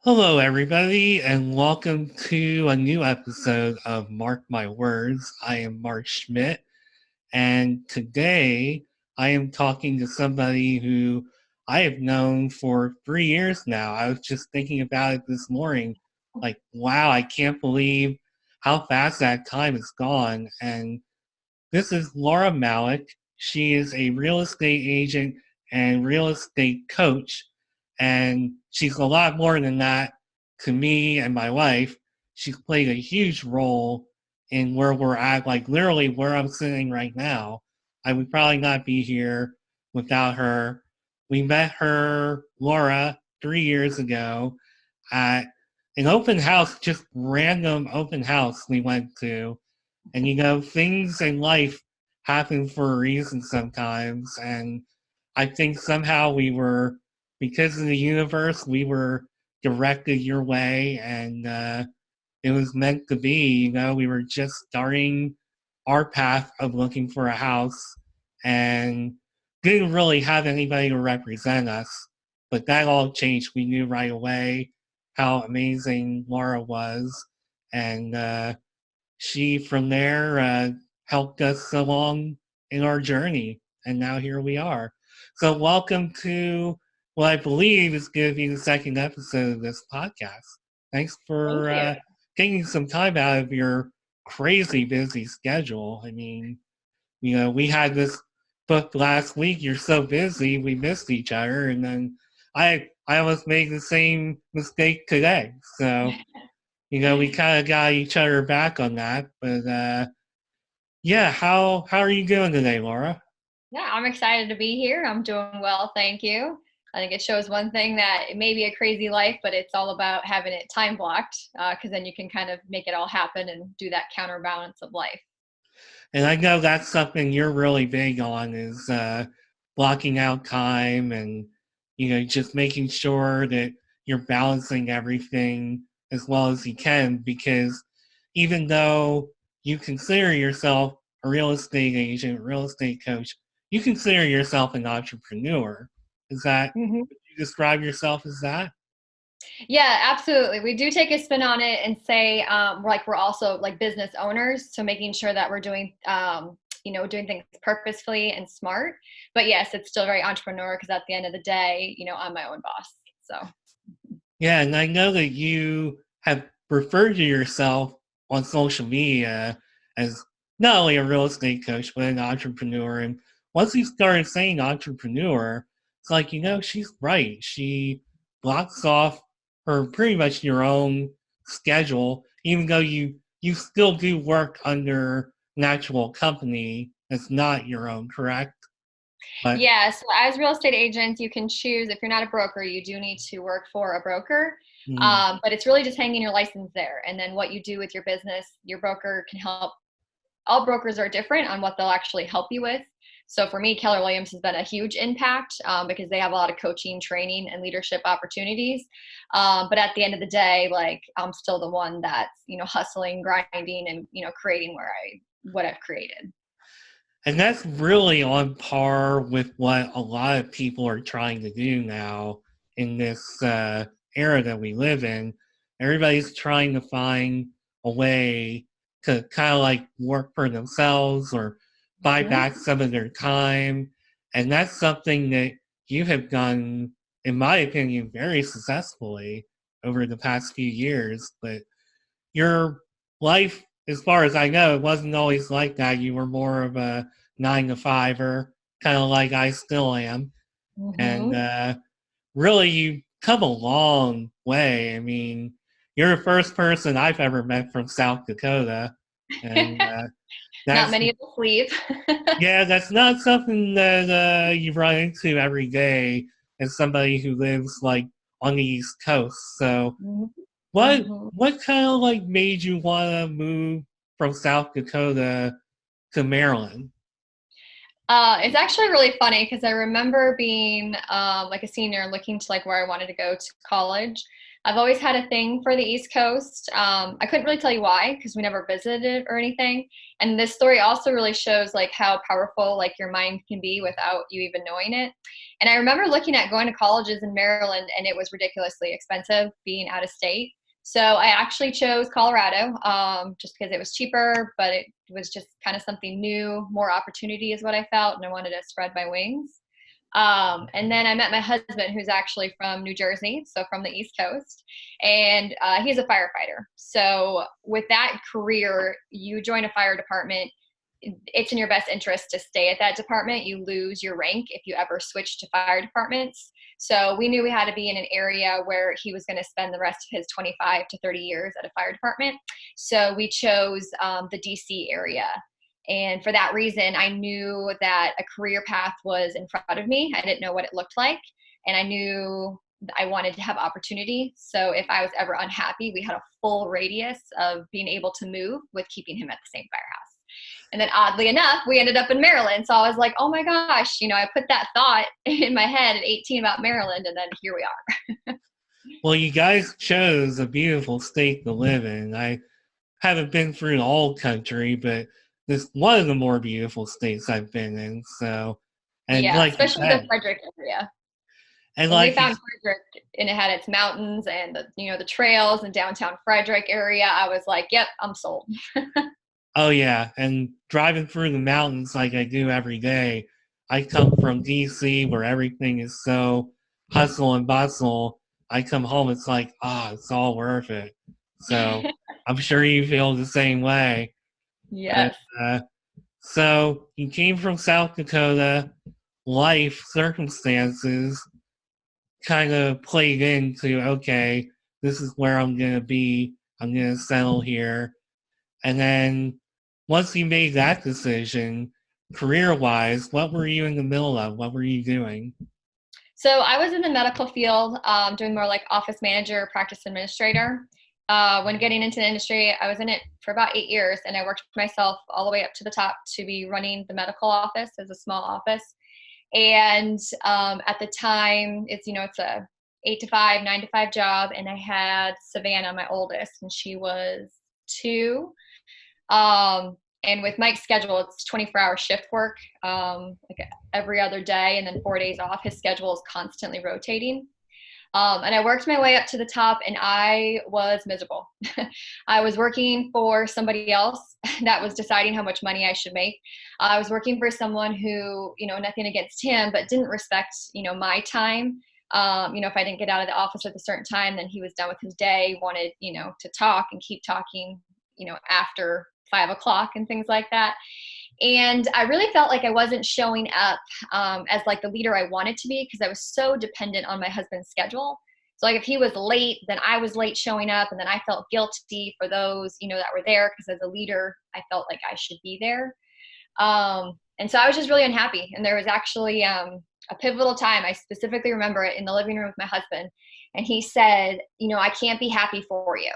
Hello, everybody, and welcome to a new episode of Mark My Words. I am Marc Schmidt, and today I am talking to somebody who I have known for 3 years now. I was just thinking about it this morning. Like, wow, I can't believe how fast that time has gone. And this is Laura Malec. She is a real estate agent and real estate coach, and she's a lot more than that to me and my wife. She's played a huge role in where we're at, like literally where I'm sitting right now. I would probably not be here without her. We met her, Laura, 3 years ago at an open house, just random open house we went to. And things in life happen for a reason sometimes. And I think somehow because of the universe, we were directed your way. And it was meant to be. We were just starting our path of looking for a house and didn't really have anybody to represent us. But that all changed. We knew right away how amazing Laura was. And she from there helped us along in our journey, and now here we are. So welcome to what I believe is going to be the second episode of this podcast. Thanks Thank for you. taking some time out of your crazy busy schedule. I mean, we had this booked last week. You're so busy, we missed each other, and then I almost made the same mistake today. So we kind of got each other back on that. But yeah, how are you doing today, Laura? Yeah, I'm excited to be here. I'm doing well, thank you. I think it shows one thing that it may be a crazy life, but it's all about having it time blocked because then you can kind of make it all happen and do that counterbalance of life. And I know that's something you're really big on is blocking out time and just making sure that you're balancing everything as well as you can, because even though you consider yourself a real estate agent, real estate coach, you consider yourself an entrepreneur. Is that, Mhm. would you describe yourself as that? Yeah, absolutely. We do take a spin on it and say we're also like business owners, so making sure that we're doing doing things purposefully and smart. But yes, it's still very entrepreneur because at the end of the day, I'm my own boss. So. Yeah, and I know that you have referred to yourself on social media as not only a real estate coach, but an entrepreneur. And once you started saying entrepreneur, it's like, she's right. She blocks off her pretty much your own schedule, even though you still do work under an actual company that's not your own, correct? But Yeah, so as real estate agents, you can choose, if you're not a broker, you do need to work for a broker. mm, But it's really just hanging your license there. And then what you do with your business, your broker can help. All brokers are different on what they'll actually help you with. So for me, Keller Williams has been a huge impact because they have a lot of coaching, training, and leadership opportunities. But at the end of the day, like I'm still the one that's hustling, grinding, and creating what I've created. And that's really on par with what a lot of people are trying to do now in this era that we live in. Everybody's trying to find a way to kind of like work for themselves or buy Mhm. back some of their time. And that's something that you have done, in my opinion, very successfully over the past few years. But your life, as far as I know, it wasn't always like that. You were more of a 9 to 5er, kind of like I still am. And Mhm. really, you've come a long way. I mean, you're the first person I've ever met from South Dakota. And Not that's, many of us leave. yeah, that's not something that you run into every day as somebody who lives like on the East Coast. So, Mhm. what Mhm. what kind of like made you want to move from South Dakota to Maryland? It's actually really funny because I remember being like a senior and looking to like where I wanted to go to college. I've always had a thing for the East Coast. I couldn't really tell you why because we never visited or anything. And this story also really shows like how powerful like your mind can be without you even knowing it. And I remember looking at going to colleges in Maryland, and it was ridiculously expensive being out of state. So I actually chose Colorado just because it was cheaper, but it was just kind of something new, more opportunity is what I felt, and I wanted to spread my wings. And then I met my husband, who's actually from New Jersey, so from the East Coast, and he's a firefighter. So with that career, you join a fire department. It's in your best interest to stay at that department. You lose your rank if you ever switch to fire departments. So we knew we had to be in an area where he was going to spend the rest of his 25 to 30 years at a fire department. So we chose the DC area. And for that reason, I knew that a career path was in front of me. I didn't know what it looked like. And I knew I wanted to have opportunity. So if I was ever unhappy, we had a full radius of being able to move with keeping him at the same firehouse. And then oddly enough, we ended up in Maryland. So I was like, oh my gosh, I put that thought in my head at 18 about Maryland, and then here we are. Well, you guys chose a beautiful state to live in. I haven't been through the whole country, but this is one of the more beautiful states I've been in. So, and Yeah, like you especially the said, Frederick area. and When we like you, found Frederick and it had its mountains and the trails and downtown Frederick area, I was like, yep, I'm sold. oh yeah, and driving through the mountains like I do every day. I come from DC where everything is so hustle and bustle. I come home, it's like, it's all worth it. So I'm sure you feel the same way. But Yes. so you came from South Dakota, life circumstances kind of played into, okay, this is where I'm going to be. I'm going to settle here. And then once you made that decision, career wise, what were you in the middle of? What were you doing? So I was in the medical field, doing more like office manager, practice administrator. When getting into the industry, I was in it for about 8 years, and I worked myself all the way up to the top to be running the medical office as a small office. And at the time, it's a 8 to 5, 9 to 5 job, and I had Savannah, my oldest, and she was 2. And with Mike's schedule, it's 24-hour shift work, like every other day, and then 4 days off. His schedule is constantly rotating. And I worked my way up to the top, and I was miserable. I was working for somebody else that was deciding how much money I should make. I was working for someone who, nothing against him, but didn't respect, my time. If I didn't get out of the office at a certain time, then he was done with his day, wanted, to talk and keep talking, after 5 o'clock and things like that. And I really felt like I wasn't showing up as like the leader I wanted to be, because I was so dependent on my husband's schedule. So like if he was late, then I was late showing up, and then I felt guilty for those, that were there, because as a leader, I felt like I should be there. And so I was just really unhappy. And there was actually a pivotal time. I specifically remember it in the living room with my husband. And he said, I can't be happy for you.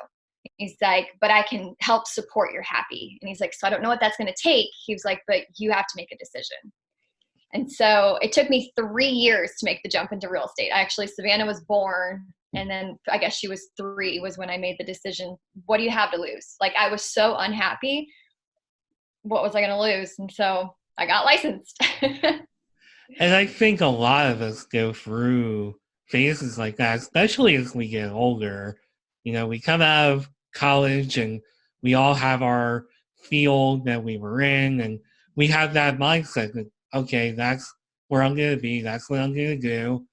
He's like, but I can help support your happy. And he's like, so I don't know what that's going to take. He was like, but you have to make a decision. And so it took me 3 years to make the jump into real estate. Savannah was born, and then I guess she was 3 was when I made the decision. What do you have to lose? Like, I was so unhappy. What was I going to lose? And so I got licensed. And I think a lot of us go through phases like that, especially as we get older. We come out of college and we all have our field that we were in, and we have that mindset that, okay, that's where I'm going to be, that's what I'm going to do.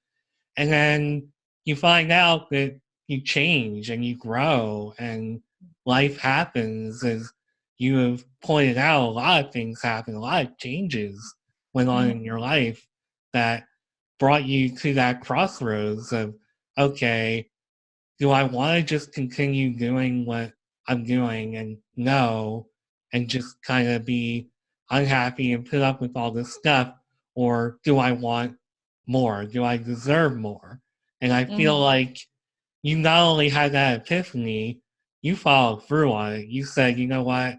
And then you find out that you change and you grow, and life happens. As you have pointed out, a lot of things happen, a lot of changes went on in your life that brought you to that crossroads of, okay, do I want to just continue doing what I'm doing and know, and just kind of be unhappy and put up with all this stuff? Or do I want more? Do I deserve more? And I feel like you not only had that epiphany, you followed through on it. You said, you know what?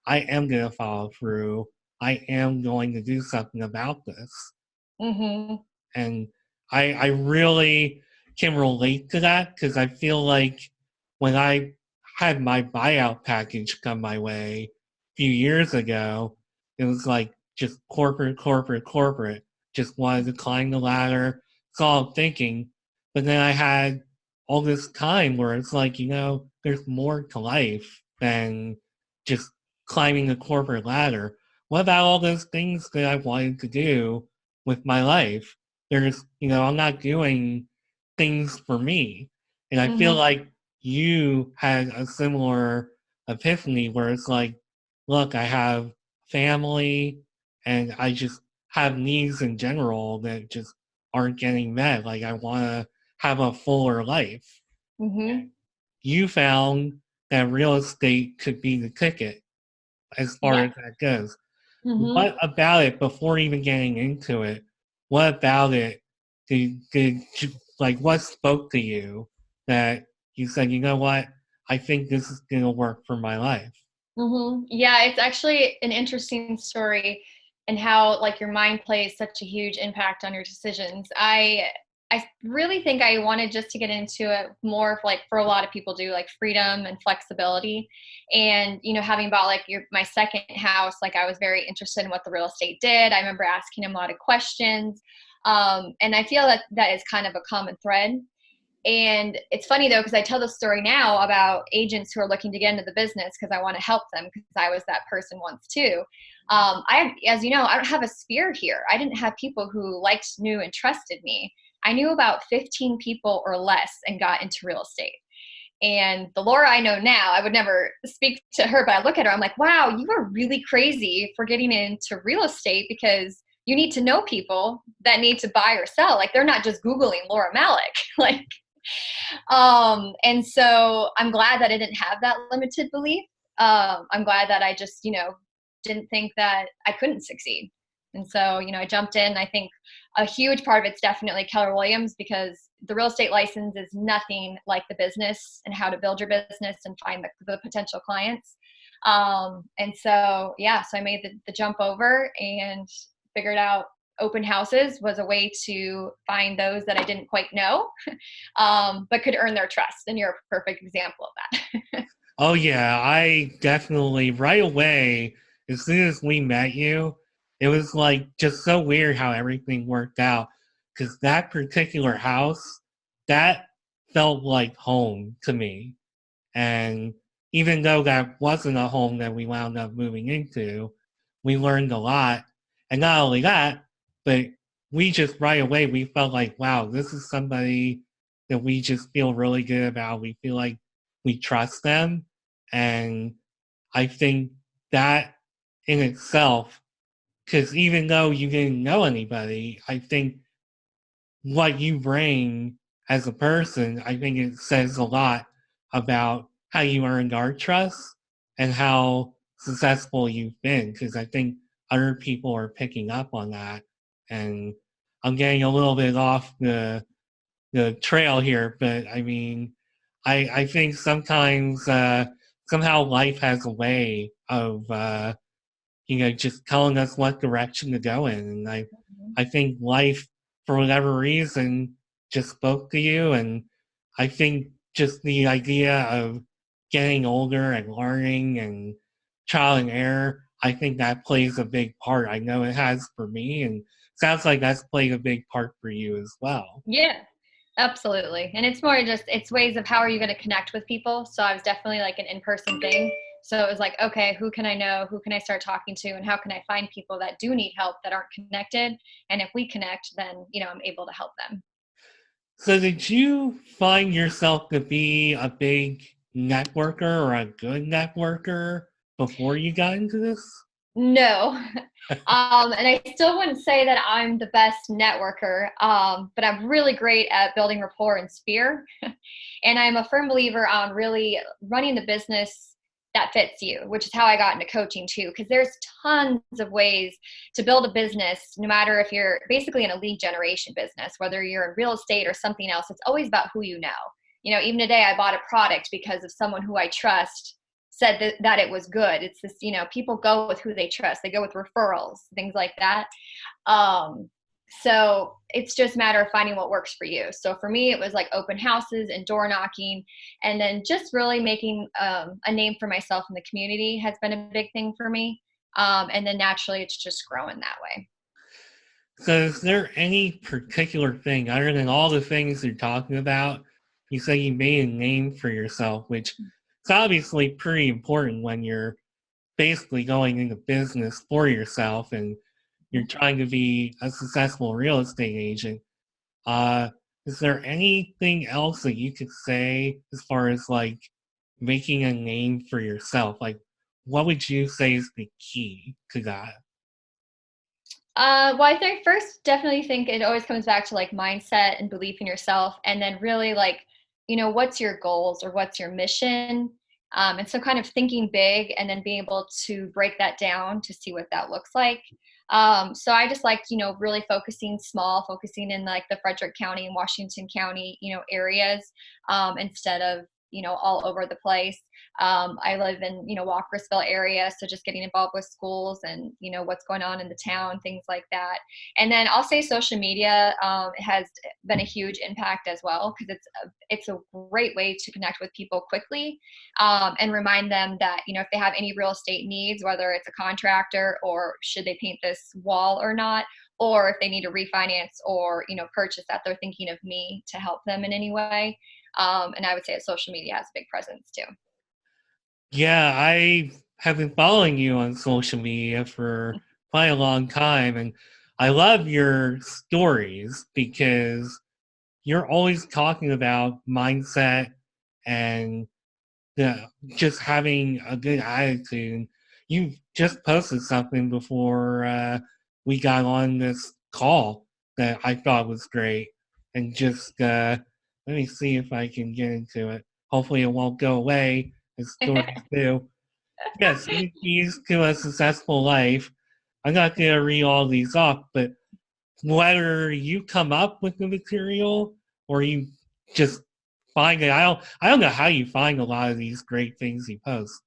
I am going to follow through. I am going to do something about this. Mm-hmm. And I really, can relate to that because I feel like when I had my buyout package come my way a few years ago, it was like just corporate, corporate, corporate. Just wanted to climb the ladder. That's all I'm thinking. But then I had all this time where it's like, there's more to life than just climbing the corporate ladder. What about all those things that I wanted to do with my life? I'm not doing things for me. And I feel Mm-hmm. like you had a similar epiphany where it's like, look, I have family and I just have needs in general that just aren't getting met. Like I want to have a fuller life. Mm-hmm. You found that real estate could be the ticket as far Yeah. as that goes. Mm-hmm. What about it before even getting into it? What about it like what spoke to you that you said, you know what, I think this is gonna work for my life? Mm-hmm. Yeah, it's actually an interesting story and how like your mind plays such a huge impact on your decisions. I really think I wanted just to get into it more of like for a lot of people do like freedom and flexibility. And having bought like my second house, like I was very interested in what the real estate did. I remember asking him a lot of questions. And I feel that that is kind of a common thread. And it's funny though, because I tell the story now about agents who are looking to get into the business because I want to help them because I was that person once too. As you know, I don't have a sphere here. I didn't have people who liked, knew, and trusted me. I knew about 15 people or less and got into real estate. And the Laura I know now, I would never speak to her, but I look at her, I'm like, wow, you are really crazy for getting into real estate because you need to know people that need to buy or sell. Like they're not just Googling Laura Malec. Like, and so I'm glad that I didn't have that limited belief. I'm glad that I just, didn't think that I couldn't succeed. And so, I jumped in. I think a huge part of it's definitely Keller Williams because the real estate license is nothing like the business and how to build your business and find the potential clients. And so, yeah, so I made the jump over and figured out open houses was a way to find those that I didn't quite know, but could earn their trust. And you're a perfect example of that. Oh yeah, I definitely right away, as soon as we met you, it was like just so weird how everything worked out. Because that particular house, that felt like home to me. And even though that wasn't a home that we wound up moving into, we learned a lot. And not only that, but we just right away, we felt like, wow, this is somebody that we just feel really good about. We feel like we trust them. And I think that in itself, because even though you didn't know anybody, I think what you bring as a person, I think it says a lot about how you earned our trust and how successful you've been. Because I think other people are picking up on that. And I'm getting a little bit off the trail here, but I mean, I think sometimes somehow life has a way of just telling us what direction to go in. And I think life, for whatever reason, just spoke to you. And I think just the idea of getting older and learning and trial and error, I think that plays a big part. I know it has for me, and sounds like that's played a big part for you as well. Yeah, absolutely. And it's more just, it's ways of how are you going to connect with people. So I was definitely like an in-person thing. So it was like, okay, who can I know? Who can I start talking to? And how can I find people that do need help that aren't connected? And if we connect, then, I'm able to help them. So, did you find yourself to be a big networker or a good networker before you got into this? No. And I still wouldn't say that I'm the best networker, but I'm really great at building rapport and sphere. And I'm a firm believer on really running the business that fits you, which is how I got into coaching too, because there's tons of ways to build a business, no matter if you're basically in a lead generation business, whether you're in real estate or something else, it's always about who you know. Even today I bought a product because of someone who I trust said that it was good. It's this, people go with who they trust. They go with referrals, things like that. Um, So it's just a matter of finding what works for you. So for me, it was like open houses and door knocking, and then just really making a name for myself in the community has been a big thing for me. And then naturally, it's just growing that way. So is there any particular thing other than all the things you're talking about? You say you made a name for yourself, which is obviously pretty important when you're basically going into business for yourself and you're trying to be a successful real estate agent. Uh, is there anything else that you could say as far as like making a name for yourself? Like, what would you say is the key to that? Well, I think first, definitely think it always comes back to like mindset and belief in yourself, and then really like, what's your goals or what's your mission? And so kind of thinking big and then being able to break that down to see what that looks like. So I just like, really focusing small, focusing in like the Frederick County and Washington County, areas, instead of, all over the place. I live in, Walkersville area. So just getting involved with schools and, what's going on in the town, things like that. And then I'll say social media has been a huge impact as well, because it's a great way to connect with people quickly, and remind them that, if they have any real estate needs, whether it's a contractor or should they paint this wall or not, or if they need to refinance or, purchase, that they're thinking of me to help them in any way. And I would say that social media has a big presence too. Yeah, I have been following you on social media for quite a long time, and I love your stories because you're always talking about mindset and the, just having a good attitude. You just posted something before we got on this call that I thought was great, and just let me see if I can get into it. Hopefully, it won't go away. As stories do. Yes, keys to a successful life. I'm not going to read all these off, but whether you come up with the material or you just find it, I don't know how you find a lot of these great things you post.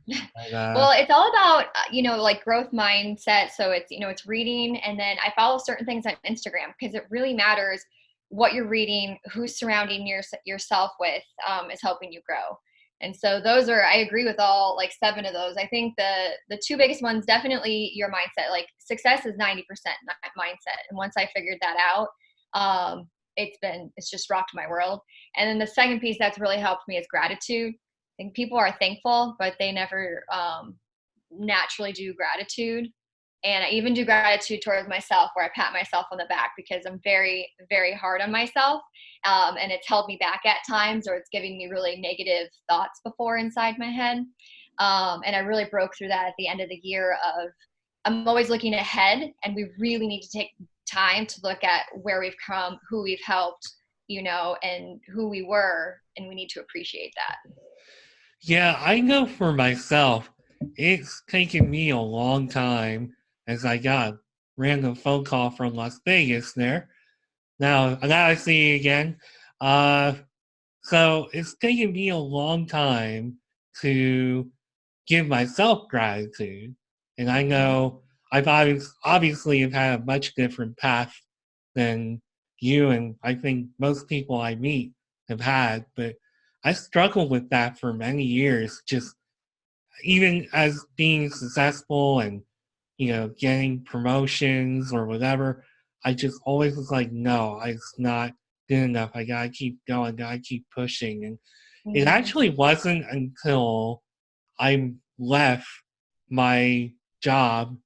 But, Well, it's all about, like growth mindset. So it's, it's reading. And then I follow certain things on Instagram because it really matters what you're reading, who's surrounding yourself with, is helping you grow. And so those are, I agree with all like 7 of those. I think the 2 biggest ones, definitely your mindset. Like success is 90% mindset. And once I figured that out, it's just rocked my world. And then the second piece that's really helped me is gratitude. I think people are thankful, but they never naturally do gratitude. And I even do gratitude towards myself, where I pat myself on the back because I'm very, very hard on myself. And it's held me back at times, or it's giving me really negative thoughts before inside my head. And I really broke through that at the end of the year of I'm always looking ahead, and we really need to take time to look at where we've come, who we've helped, and who we were, and we need to appreciate that. yeah, I know for myself, it's taken me a long time as I got a random phone call from Las Vegas there. Now I see you again. Uh, so it's taken me a long time to give myself gratitude. And I know I've obviously have had a much different path than you and I think most people I meet have had, but I struggled with that for many years, just even as being successful and getting promotions or whatever. I just always was like, no, it's not good enough. I gotta keep going, gotta keep pushing. And it Mm-hmm. actually wasn't until I left my job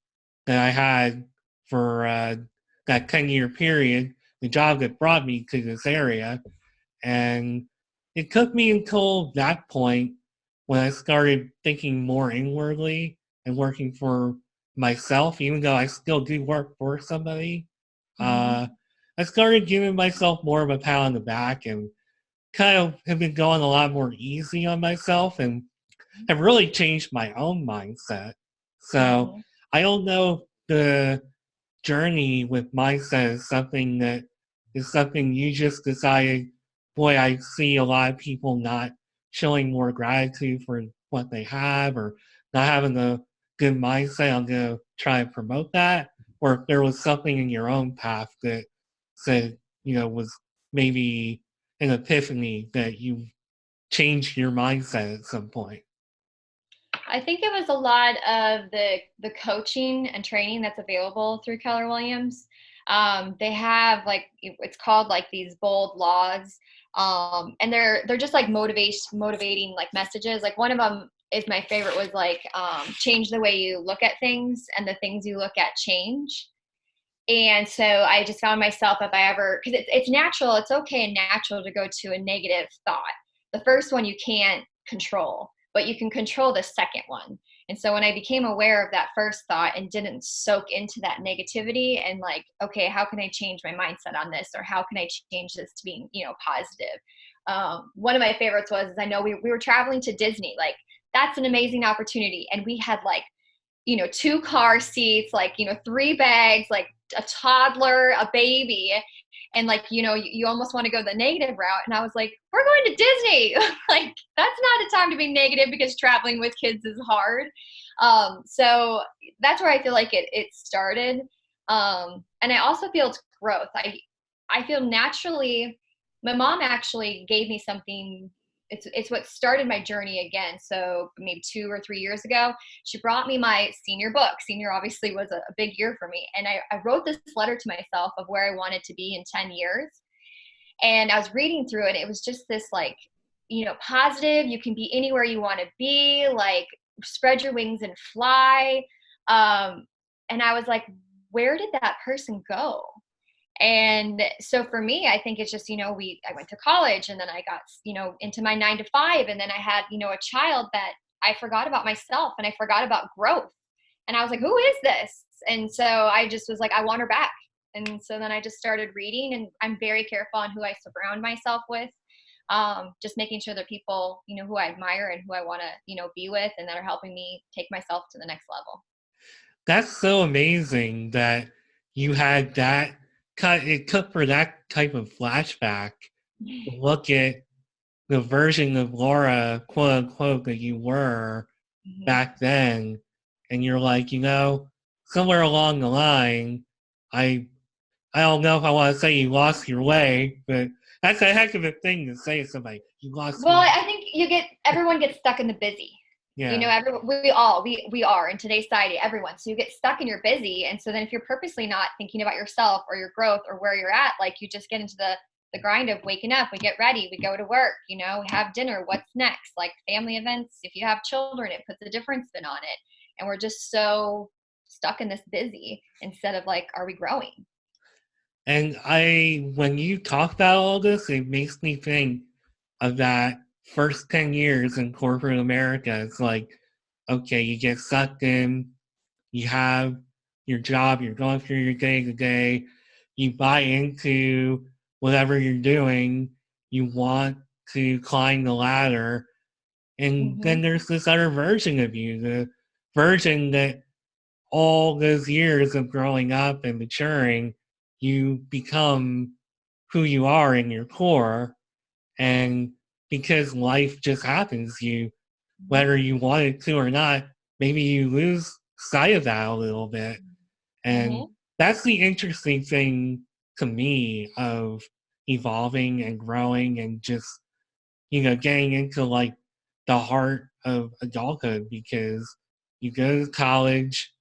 that I had for that 10-year period, the job that brought me to this area. And it took me until that point when I started thinking more inwardly and working for myself, even though I still do work for somebody. Mm-hmm. Uh, I started giving myself more of a pat on the back and kind of have been going a lot more easy on myself and have really changed my own mindset. So Mm-hmm. I don't know, the journey with mindset is something you just decided, boy, I see a lot of people not showing more gratitude for what they have or not having a good mindset. I'm going to try and promote that. or if there was something in your own path that said, was maybe an epiphany that you changed your mindset at some point. I think it was a lot of the coaching and training that's available through Keller Williams. They have it's called like these bold laws, and they're just like motivating like messages. Like one of them is my favorite was like change the way you look at things, and the things you look at change. And so I just found myself, if I ever, because it's natural, it's okay and natural to go to a negative thought. The first one you can't control, but you can control the second one. And so when I became aware of that first thought and didn't soak into that negativity and like, okay, how can I change my mindset on this? Or how can I change this to being, positive? One of my favorites was, I know we were traveling to Disney, like that's an amazing opportunity. And we had like, 2 car seats, like, 3 bags, like a toddler, a baby. And like, you almost want to go the negative route. And I was like, we're going to Disney. Like, that's not a time to be negative because traveling with kids is hard. So that's where I feel like it started. And I also feel it's growth. I feel naturally, my mom actually gave me something. It's what started my journey again. So maybe 2 or 3 years ago, she brought me my senior book. Senior obviously was a big year for me. And I wrote this letter to myself of where I wanted to be in 10 years. And I was reading through it. It was just this like, positive, you can be anywhere you want to be, like spread your wings and fly. And I was like, where did that person go? And so for me, I think it's just, I went to college and then I got, into my 9 to 5. And then I had, a child that I forgot about myself and I forgot about growth. And I was like, who is this? And so I just was like, I want her back. And so then I just started reading, and I'm very careful on who I surround myself with. Just making sure that people, who I admire and who I want to, be with, and that are helping me take myself to the next level. That's so amazing that you had that it took for that type of flashback to look at the version of Laura, quote unquote, that you were back then. And you're like, somewhere along the line, I don't know if I want to say you lost your way, but that's a heck of a thing to say to somebody. You lost Well, your way. I think everyone gets stuck in the busy. Yeah. We are in today's society, everyone. So you get stuck in your busy. And so then if you're purposely not thinking about yourself or your growth or where you're at, like you just get into the grind of waking up, we get ready, we go to work, we have dinner, what's next? Like family events, if you have children, it puts a different spin on it. And we're just so stuck in this busy instead of like, are we growing? And when you talk about all this, it makes me think of that first 10 years in corporate America. It's like, okay, you get sucked in, you have your job, you're going through your day to day, you buy into whatever you're doing, you want to climb the ladder. And then there's this other version of you, the version that all those years of growing up and maturing, you become who you are in your core. And because life just happens, whether you want it to or not, maybe you lose sight of that a little bit. And that's the interesting thing to me of evolving and growing and just, getting into like the heart of adulthood, because you go to college,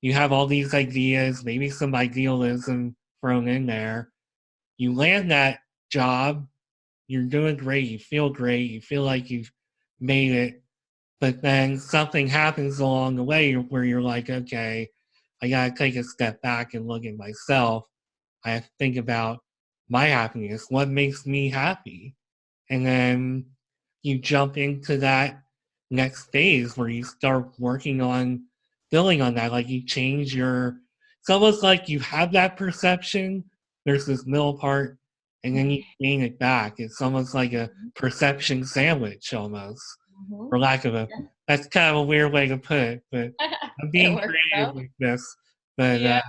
you have all these ideas, maybe some idealism thrown in there. You land that job, you're doing great, you feel like you've made it, but then something happens along the way where you're like, okay, I gotta take a step back and look at myself. I have to think about my happiness, what makes me happy. And then you jump into that next phase where you start working on building on that. Like you change it's almost like you have that perception, there's this middle part, and then you gain it back. It's almost like a perception sandwich almost, for lack of that's kind of a weird way to put it, but I'm being creative with this. But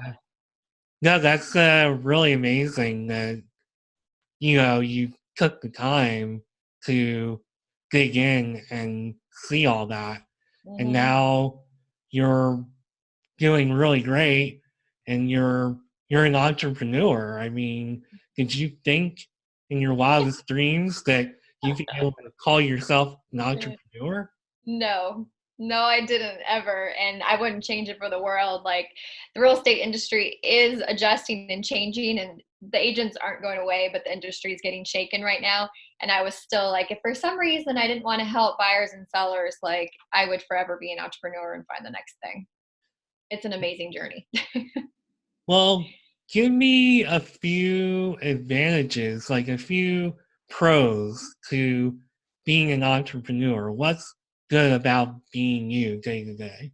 no, that's really amazing that, you took the time to dig in and see all that. And now you're doing really great. and you're an entrepreneur. I mean, did you think in your wildest dreams that you could be able to call yourself an entrepreneur? No, no, I didn't ever. And I wouldn't change it for the world. Like the real estate industry is adjusting and changing, and the agents aren't going away, but the industry is getting shaken right now. And I was still like, if for some reason I didn't want to help buyers and sellers, like I would forever be an entrepreneur and find the next thing. It's an amazing journey. Well, give me a few advantages, like a few pros to being an entrepreneur. What's good about being you day to day?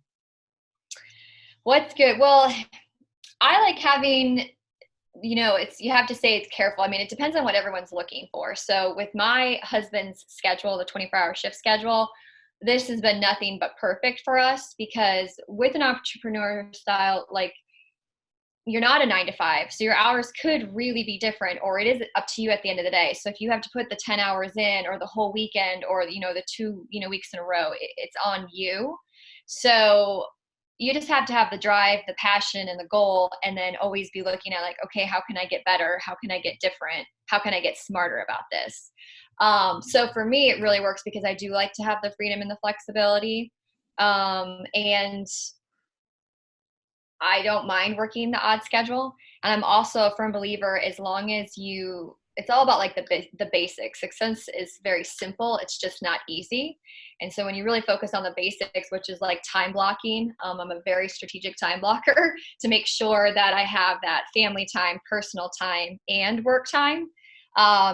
What's good? Well, I like having, it's, you have to say it's careful. I mean, it depends on what everyone's looking for. So with my husband's schedule, the 24-hour shift schedule, this has been nothing but perfect for us, because with an entrepreneur style, like you're not a 9 to 5. So your hours could really be different, or it is up to you at the end of the day. So if you have to put the 10 hours in, or the whole weekend, or, the 2 weeks in a row, it's on you. So you just have to have the drive, the passion, and the goal, and then always be looking at like, okay, how can I get better? How can I get different? How can I get smarter about this? So for me, it really works because I do like to have the freedom and the flexibility. And I don't mind working the odd schedule. And I'm also a firm believer, as long as it's all about like the basics. Success is very simple. It's just not easy. And so when you really focus on the basics, which is like time blocking, I'm a very strategic time blocker to make sure that I have that family time, personal time, and work time.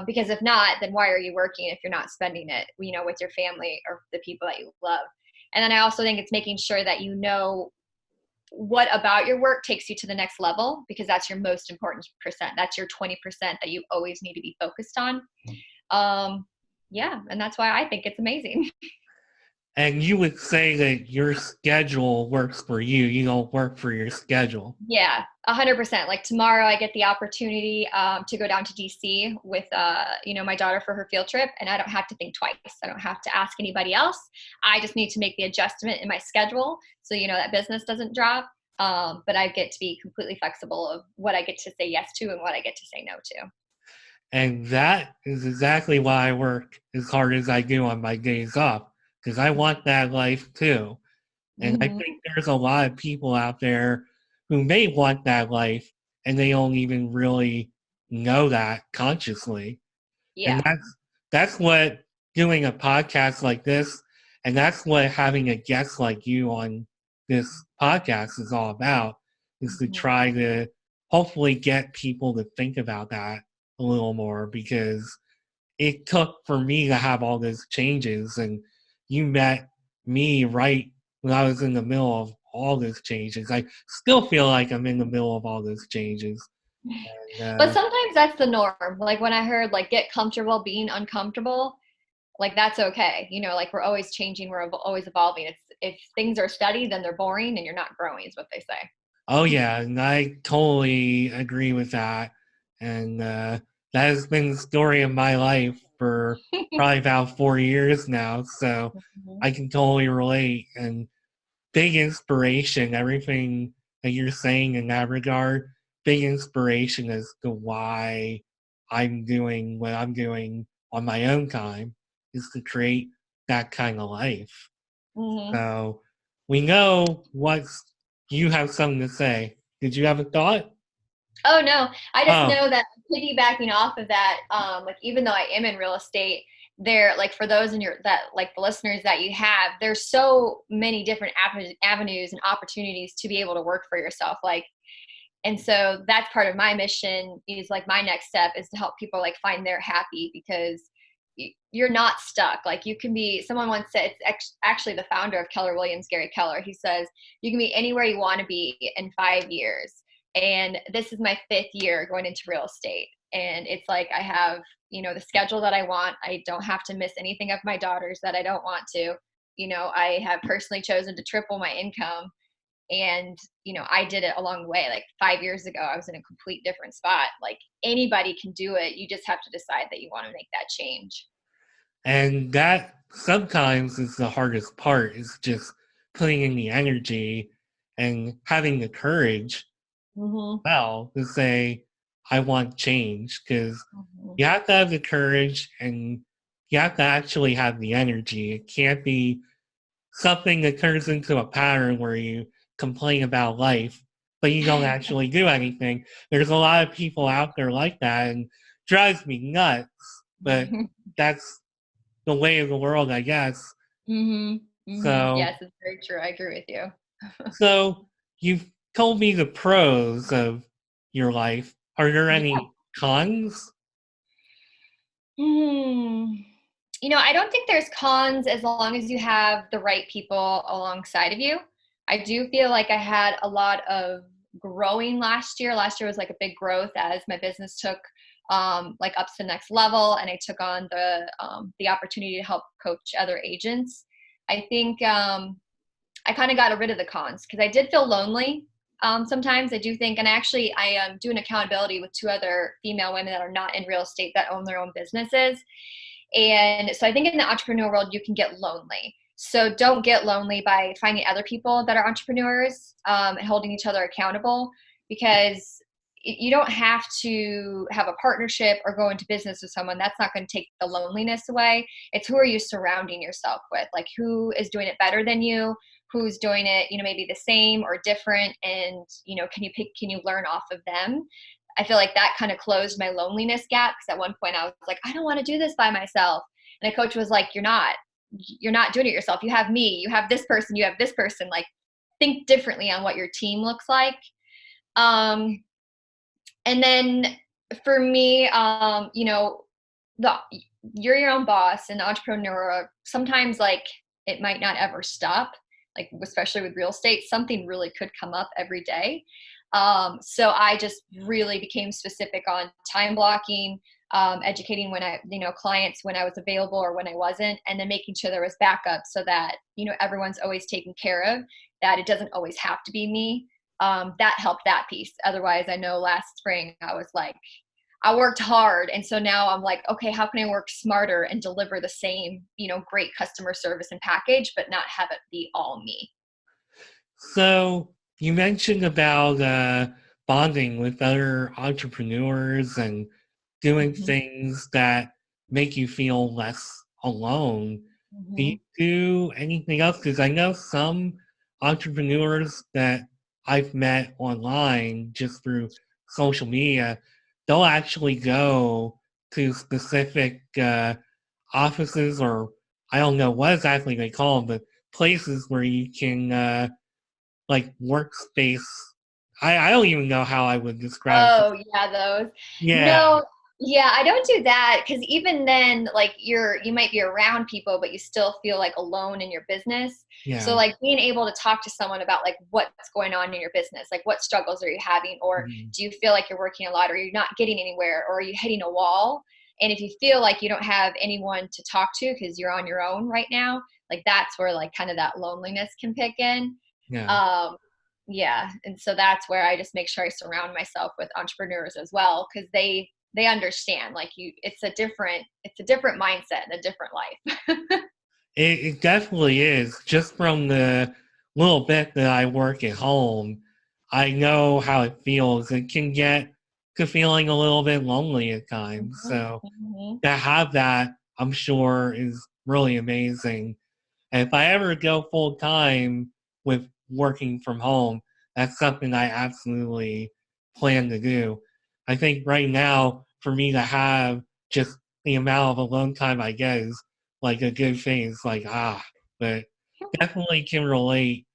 Because if not, then why are you working if you're not spending it, with your family or the people that you love? And then I also think it's making sure that what about your work takes you to the next level, because that's your most important percent. That's your 20% that you always need to be focused on. Yeah. And that's why I think it's amazing. And you would say that your schedule works for you. You don't work for your schedule. Yeah, 100%. Like tomorrow I get the opportunity to go down to DC with, my daughter for her field trip, and I don't have to think twice. I don't have to ask anybody else. I just need to make the adjustment in my schedule so, that business doesn't drop. But I get to be completely flexible of what I get to say yes to and what I get to say no to. And that is exactly why I work as hard as I do on my days off, because I want that life too. And I Mm-hmm. think there's a lot of people out there who may want that life and they don't even really know that consciously. And Yeah. that's what doing a podcast like this, and that's what having a guest like you on this podcast is all about, is to Mm-hmm. try to hopefully get people to think about that a little more, because it took for me to have all those changes, and you met me right when I was in the middle of all those changes. I still feel like I'm in the middle of all those changes. And, But sometimes that's the norm. Like when I heard like get comfortable being uncomfortable, like that's okay. Like we're always changing, we're always evolving. It's if things are steady, then they're boring and you're not growing, is what they say. oh yeah, and I totally agree with that. And that has been the story of my life for probably about 4 years now. So Mhm. I can totally relate. And big inspiration, everything that you're saying in that regard, big inspiration as to why I'm doing what I'm doing on my own time, is to create that kind of life. Mhm. So we know what's you have something to say. Did you have a thought? Oh no, I just Oh, know that piggybacking off of that, like even though I am in real estate, there like for those in your that like the listeners that you have, there's so many different avenues and opportunities to be able to work for yourself. Like, and so that's part of my mission, is like my next step is to help people like find their happy, because you're not stuck. Like you can be, someone once said, it's actually the founder of Keller Williams, Gary Keller. He says, you can be anywhere you want to be in 5 years. And this is my 5th year going into real estate. And it's like, I have, the schedule that I want. I don't have to miss anything of my daughter's that I don't want to. I have personally chosen to triple my income, and I did it along the way. Like 5 years ago I was in a complete different spot. Like anybody can do it, you just have to decide that you want to make that change. and that sometimes is the hardest part, is just putting in the energy and having the courage Mhm. well to say, I want change, because Mhm. you have to have the courage and you have to actually have the energy. It can't be something that turns into a pattern where you complain about life, but you don't actually do anything. There's a lot of people out there like that and drives me nuts, but that's the way of the world, I guess. Mhm. Mhm. So, Yes, it's very true. I agree with you. so you've told me the pros of your life. Are there Yeah. any cons? Hmm. I don't think there's cons as long as you have the right people alongside of you. I do feel like I had a lot of growing last year. Last year was like a big growth as my business took like up to the next level, and I took on the opportunity to help coach other agents. I think I kind of got rid of the cons because I did feel lonely. Sometimes I do think, and actually I am doing accountability with two other female women that are not in real estate that own their own businesses. And so I think in the entrepreneur world, you can get lonely. So don't get lonely by finding other people that are entrepreneurs and holding each other accountable, because you don't have to have a partnership or go into business with someone. That's not going to take the loneliness away. It's who are you surrounding yourself with? Like, who is doing it better than you? Who's doing it, maybe the same or different? And, can you learn off of them? I feel like that kind of closed my loneliness gap, because at one point I was like, I don't want to do this by myself. And a coach was like, you're not doing it yourself. You have me, you have this person, you have this person. Like, think differently on what your team looks like. Um, and then for me, the you're your own boss and entrepreneur. Sometimes like it might not ever stop. Like especially with real estate, something really could come up every day. So I just really became specific on time blocking, educating when clients when I was available or when I wasn't, and then making sure there was backup so that everyone's always taken care of. That it doesn't always have to be me. That helped that piece. Otherwise, I know last spring I was like, I worked hard. And so now I'm like, okay, how can I work smarter and deliver the same, great customer service and package, but not have it be all me? So you mentioned about bonding with other entrepreneurs and doing Mhm. things that make you feel less alone. Do you Mhm. do anything else? Because I know some entrepreneurs that I've met online just through social media, they'll actually go to specific offices, or I don't know what exactly they call them, but places where you can like workspace. I don't even know how I would describe it. Oh, yeah, those. Yeah, No, yeah, I don't do that because even then, like you might be around people, but you still feel like alone in your business. So yeah. like being able to talk to someone about like what's going on in your business, like what struggles are you having, or Mhm. do you feel like you're working a lot, or you're not getting anywhere, or are you hitting a wall? And if you feel like you don't have anyone to talk to because you're on your own right now, like that's where like kind of that loneliness can pick in. Yeah. Um, yeah, and so that's where I just make sure I surround myself with entrepreneurs as well, because they understand like it's a different mindset and a different life. It definitely is. Just from the little bit that I work at home, I know how it feels. It can get to feeling a little bit lonely at times. Mhm, So mhm. to have that, I'm sure, is really amazing. And if I ever go full time with working from home, that's something I absolutely plan to do. I think right now, for me to have just the amount of alone time I get is like a good thing. It's like, but definitely can relate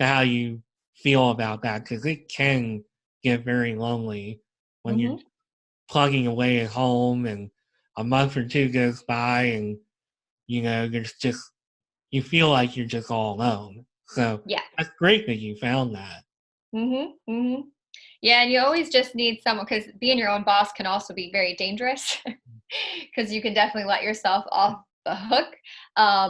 to how you feel about that, because it can get very lonely when you're Mhm. plugging away at home and a month or two goes by and, there's just you feel like you're just all alone. So Yeah. that's great that you found that. Mhm, mhm. Yeah, and you always just need someone, because being your own boss can also be very dangerous, because you can definitely let yourself off the hook,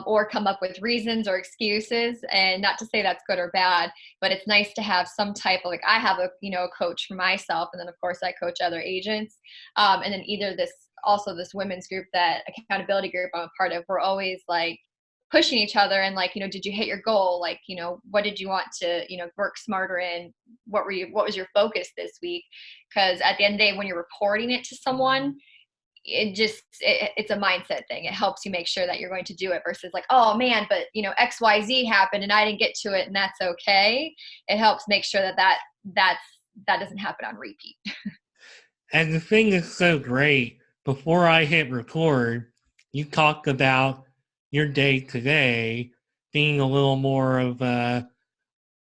or come up with reasons or excuses. And not to say that's good or bad, but it's nice to have some type of like I have a coach for myself, and then of course I coach other agents, and then either this also this women's group, that accountability group I'm a part of. We're always like pushing each other and like, did you hit your goal? Like, what did you want to, work smarter in? What was your focus this week? Because at the end of the day, when you're reporting it to someone, it's a mindset thing. It helps you make sure that you're going to do it versus like, oh man, but XYZ happened and I didn't get to it and that's okay. It helps make sure that doesn't happen on repeat. And the thing is so great, before I hit record, you talked about your day today being a little more of a,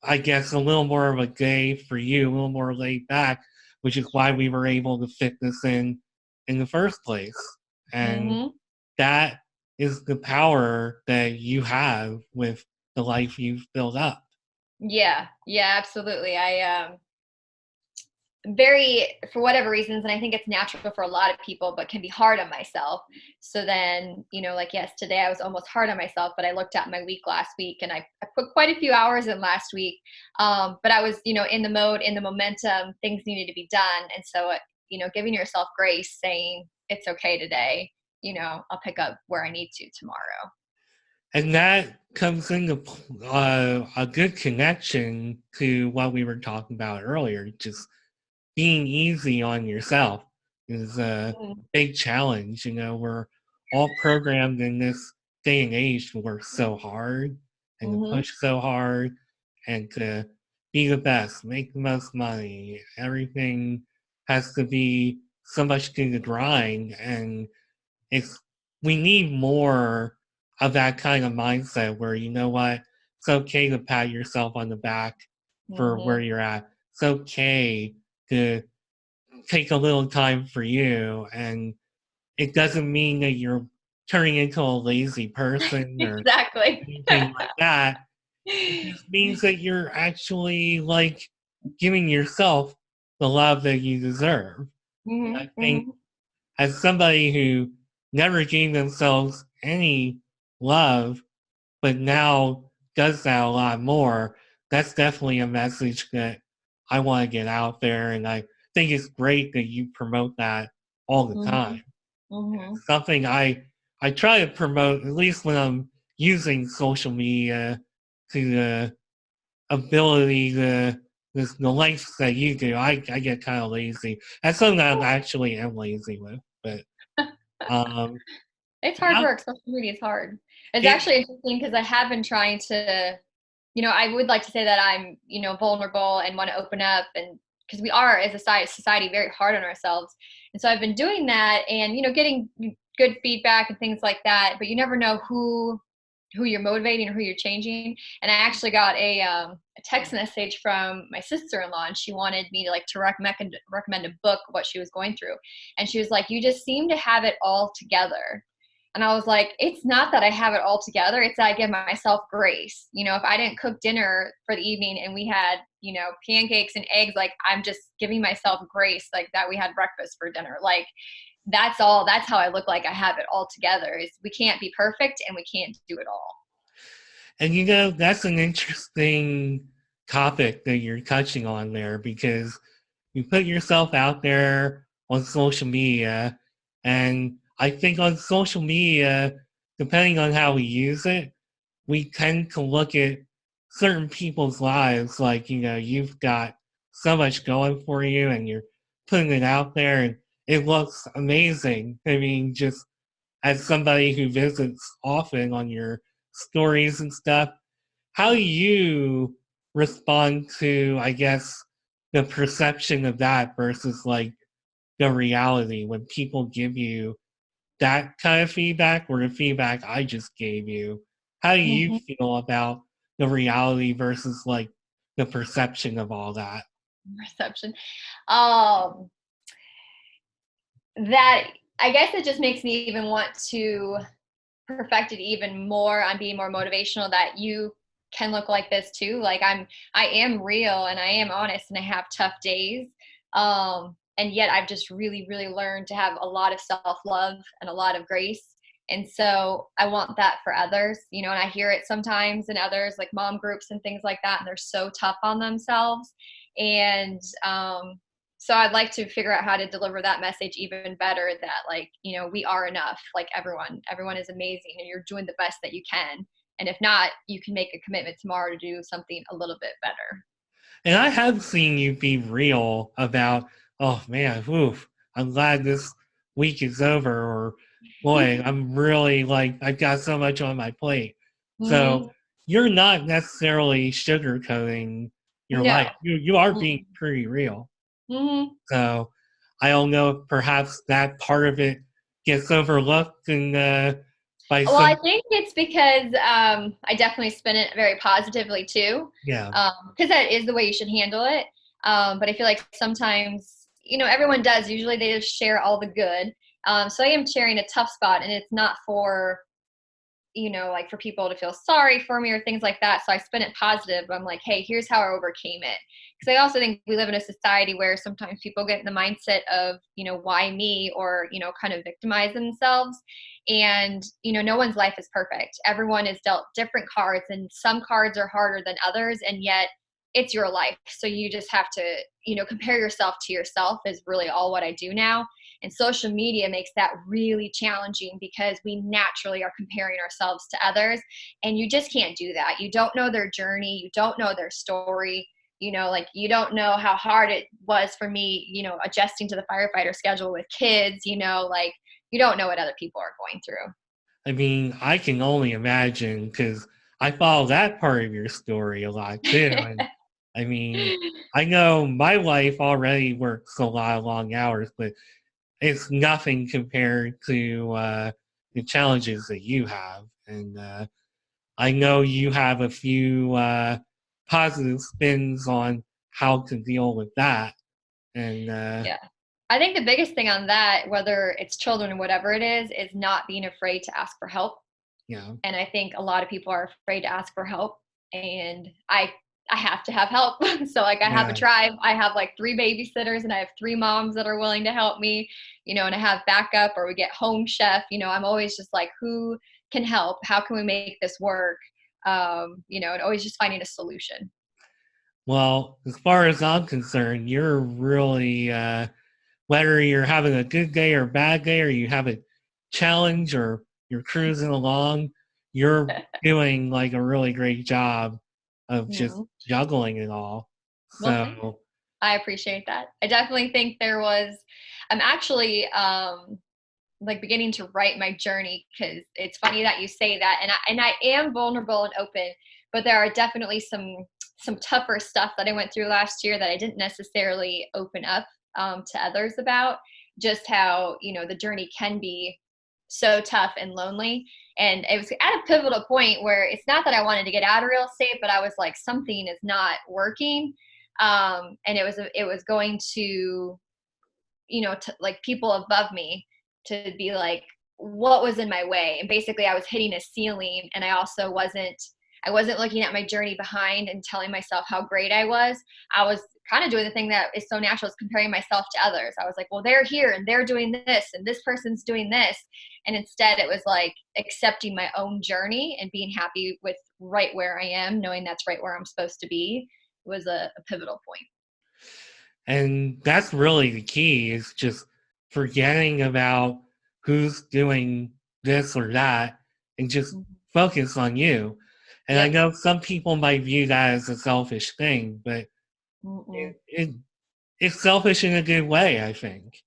I guess, a little more of a day for you, a little more laid back, which is why we were able to fit this in the first place. And Mm-hmm. that is the power that you have with the life you've built up. Yeah, absolutely. I for whatever reasons, and I think it's natural for a lot of people, but can be hard on myself. So then, like, yes, today I was almost hard on myself, but I looked at my week last week and I put quite a few hours in last week. But I was, in the mode, in the momentum, things needed to be done. And so, giving yourself grace, saying it's okay today, I'll pick up where I need to tomorrow. And that comes into a good connection to what we were talking about earlier, just being easy on yourself is a big challenge. We're all programmed in this day and age to work so hard and to push so hard and to be the best, make the most money. Everything has to be so much to the grind, and it's we need more of that kind of mindset where you know what, it's okay to pat yourself on the back for where you're at. It's okay to take a little time for you, and it doesn't mean that you're turning into a lazy person or Exactly. anything like that. It just means that you're actually like giving yourself the love that you deserve. And I think as somebody who never gave themselves any love, but now does that a lot more, that's definitely a message that I want to get out there. And I think it's great that you promote that all the time. It's something I try to promote, at least when I'm using social media to the ability to the lengths that you do. I get kind of lazy. That's something that I actually am lazy with, but um, it's hard work. Social media is hard. It's actually interesting because I have been trying to, I would like to say that I'm, vulnerable and want to open up, and because we are as a society very hard on ourselves. And so I've been doing that and, getting good feedback and things like that, but you never know who you're motivating or who you're changing. And I actually got a text message from my sister-in-law, and she wanted me to recommend a book, what she was going through. And she was like, you just seem to have it all together. And I was like, it's not that I have it all together. It's that I give myself grace. If I didn't cook dinner for the evening and we had, pancakes and eggs, like I'm just giving myself grace, like that we had breakfast for dinner. Like that's how I look like I have it all together. Is we can't be perfect and we can't do it all. And that's an interesting topic that you're touching on there, because you put yourself out there on social media, and I think on social media, depending on how we use it, we tend to look at certain people's lives like, you've got so much going for you and you're putting it out there and it looks amazing. I mean, just as somebody who visits often on your stories and stuff, how do you respond to, I guess, the perception of that versus like the reality when people give you that kind of feedback or the feedback I just gave you? How do you feel about the reality versus like the perception of all that? Perception. Um, that I guess it just makes me even want to perfect it even more on being more motivational, that you can look like this too. Like I am real and I am honest and I have tough days. And yet I've just really, really learned to have a lot of self-love and a lot of grace. And so I want that for others, and I hear it sometimes in others like mom groups and things like that. And they're so tough on themselves. And So I'd like to figure out how to deliver that message even better, that like, we are enough. Like everyone is amazing and you're doing the best that you can. And if not, you can make a commitment tomorrow to do something a little bit better. And I have seen you be real about, oh man, oof, I'm glad this week is over, or boy, I'm really like, I've got so much on my plate. So Hmm. you're not necessarily sugarcoating your No. life. You are being pretty real. Hmm. So I don't know if perhaps that part of it gets overlooked and by Well, I some, think it's because I definitely spin it very positively too, yeah. because that is the way you should handle it. But I feel like sometimes, everyone does. Usually they just share all the good. So I am sharing a tough spot, and it's not for like for people to feel sorry for me or things like that. So I spin it positive. I'm like, hey, here's how I overcame it. Because I also think we live in a society where sometimes people get in the mindset of, why me, or, kind of victimize themselves. And, no one's life is perfect. Everyone is dealt different cards, and some cards are harder than others. And yet it's your life. So you just have to, compare yourself to yourself is really all what I do now. And social media makes that really challenging because we naturally are comparing ourselves to others. And you just can't do that. You don't know their journey. You don't know their story. Like you don't know how hard it was for me, adjusting to the firefighter schedule with kids, like you don't know what other people are going through. I mean, I can only imagine because I follow that part of your story a lot too. And I mean, I know my wife already works a lot of long hours, but it's nothing compared to the challenges that you have. And I know you have a few positive spins on how to deal with that. And Yeah. I think the biggest thing on that, whether it's children or whatever it is not being afraid to ask for help. you know, And I think a lot of people are afraid to ask for help. And I have to have help. So like I have a yeah. tribe. I have like 3 babysitters, and I have 3 moms that are willing to help me, and I have backup, or we get home chef. I'm always just like, who can help? How can we make this work? And always just finding a solution. Well, as far as I'm concerned, you're really whether you're having a good day or bad day, or you have a challenge, or you're cruising along, you're doing like a really great job of just Mhm. juggling it all. Well, thanks. So, I appreciate that. I definitely think I'm actually like beginning to write my journey, because it's funny that you say that, and I am vulnerable and open, but there are definitely some tougher stuff that I went through last year that I didn't necessarily open up to others about, just how the journey can be so tough and lonely. And it was at a pivotal point where it's not that I wanted to get out of real estate, but I was like, something is not working. And it was going to, to like people above me, to be like, what was in my way. And basically I was hitting a ceiling, and I wasn't looking at my journey behind and telling myself how great I was. I was kind of doing the thing that is so natural, is comparing myself to others. I was like, well, they're here and they're doing this and this person's doing this. And instead it was like accepting my own journey and being happy with right where I am, knowing that's right where I'm supposed to be, was a pivotal point. and that's really the key, is just forgetting about who's doing this or that and just Mhm. focus on you. And I Yep. know some people might view that as a selfish thing, but Mm-mm. it it's selfish in a good way, I think.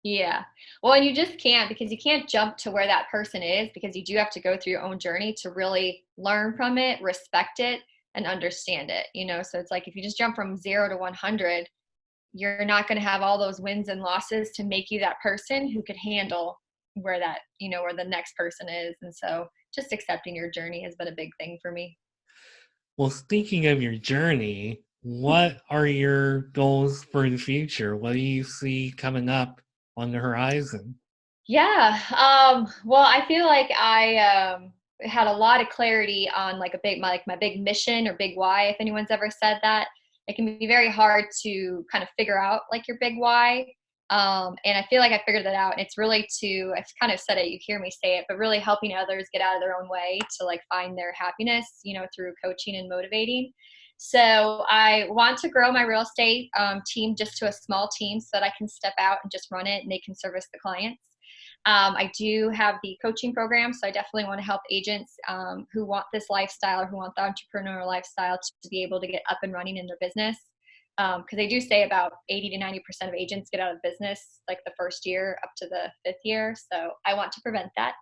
Yeah. Well, and you just can't, because you can't jump to where that person is, because you do have to go through your own journey to really learn from it, respect it, and understand it. So it's like if you just jump from 0 to 100, you're not going to have all those wins and losses to make you that person who could handle where the next person is. And so just accepting your journey has been a big thing for me. Well, speaking of your journey, what are your goals for the future? What do you see coming up on the horizon? Yeah. Well, I feel like I had a lot of clarity on like my big mission or big why. If anyone's ever said that, it can be very hard to kind of figure out like your big why. And I feel like I figured that out. And it's really I've kind of said it, you hear me say it, but really helping others get out of their own way to like find their happiness, through coaching and motivating. So I want to grow my real estate team just to a small team so that I can step out and just run it and they can service the clients. I do have the coaching program, so I definitely want to help agents who want this lifestyle or who want the entrepreneur lifestyle to be able to get up and running in their business. Because they do say about 80 to 90% of agents get out of business like the first year up to the fifth year. So I want to prevent that.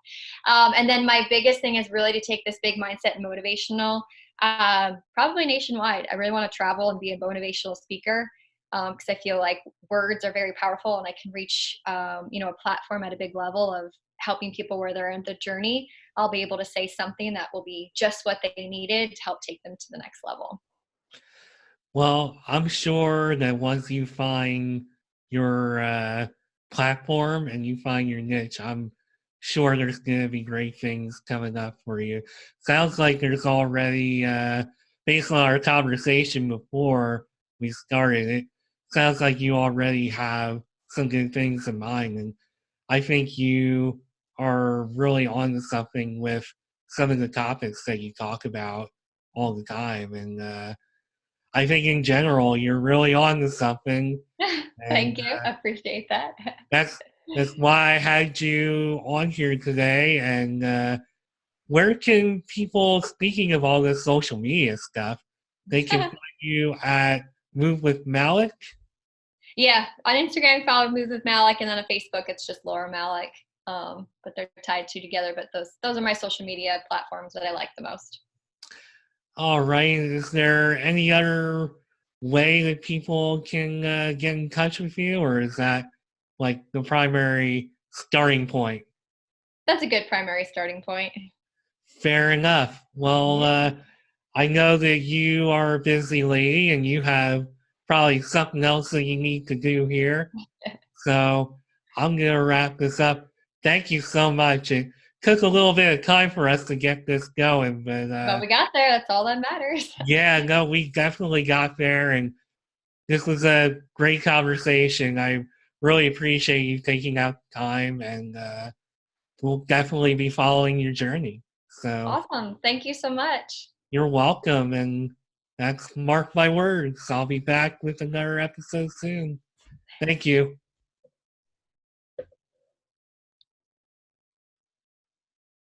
And then my biggest thing is really to take this big mindset and motivational, probably nationwide. I really want to travel and be a motivational speaker because I feel like words are very powerful and I can reach, a platform at a big level of helping people where they're in the journey. I'll be able to say something that will be just what they needed to help take them to the next level. Well, I'm sure that once you find your platform and you find your niche, I'm sure there's going to be great things coming up for you. Sounds like there's already, based on our conversation before we started, it sounds like you already have some good things in mind. And I think you are really on to something with some of the topics that you talk about all the time. And I think in general, you're really on to something. Thank And you. I appreciate that. that's that's why I had you on here today. And where can people, speaking of all this social media stuff, they can find you at Move with Malec? Yeah, on Instagram, follow Move with Malec, and then on Facebook, it's just Laura Malec. But they're tied two together. But those are my social media platforms that I like the most. All right. Is there any other way that people can get in touch with you, or is that like the primary starting point? That's a good primary starting point. Fair enough. Well, Yeah. I know that you are a busy lady and you have probably something else that you need to do here. So I'm going to wrap this up. Thank you so much. It took a little bit of time for us to get this going, but But we got there. That's all that matters. yeah, no, we definitely got there. And this was a great conversation. I really appreciate you taking out time, and we'll definitely be following your journey. So Awesome. Thank you so much. you're welcome. And that's mark my words. I'll be back with another episode soon. Thank you.